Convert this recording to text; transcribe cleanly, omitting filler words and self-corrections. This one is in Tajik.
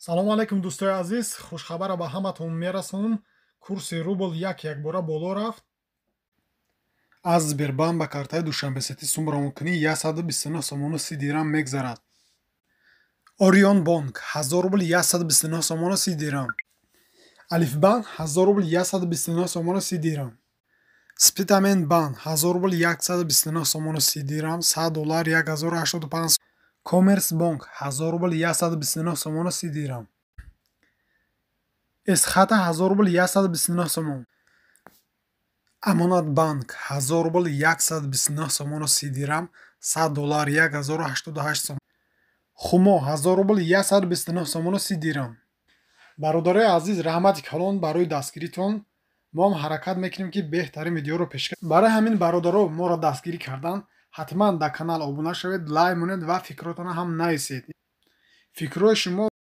салому алайкум дӯстои азиз, хушхабара ба ҳаматон мерасонам. Курси рубл якбора боло рафт. аз Сбербанк ба картаи душанбесетӣ сумраонкунӣ 129 сомону 30 дирам мегзарад. Орион банк 1000 рубл 129 сомону 30 дирам. Алифбанк 1000 рубл 129 сомону 30 дирам. Спитамен банк 1000 рубл 129 сомону 30 дирам, $100 1085. Коммерсбанк 1000 рубл 129 сомону 30 дирам. Эсхата 1000 рубл 129 сомон. Амонатбанк 1000 рубл 129 сомону 30 дирам, $100 1088 сомон. Хумо 1000 рубл 129 сомону 30 дирам. бародарои азиз, раҳмати калон барои дастгиритон. мо ҳам ҳаракат мекунем ки беҳтарин видеоро пешкаш. барои ҳамин бародаро моро дастгирӣ кардан, ҳатман дар канал обуна шавед, лайк монед ва фикротона ҳам нависед. фикрҳои шумо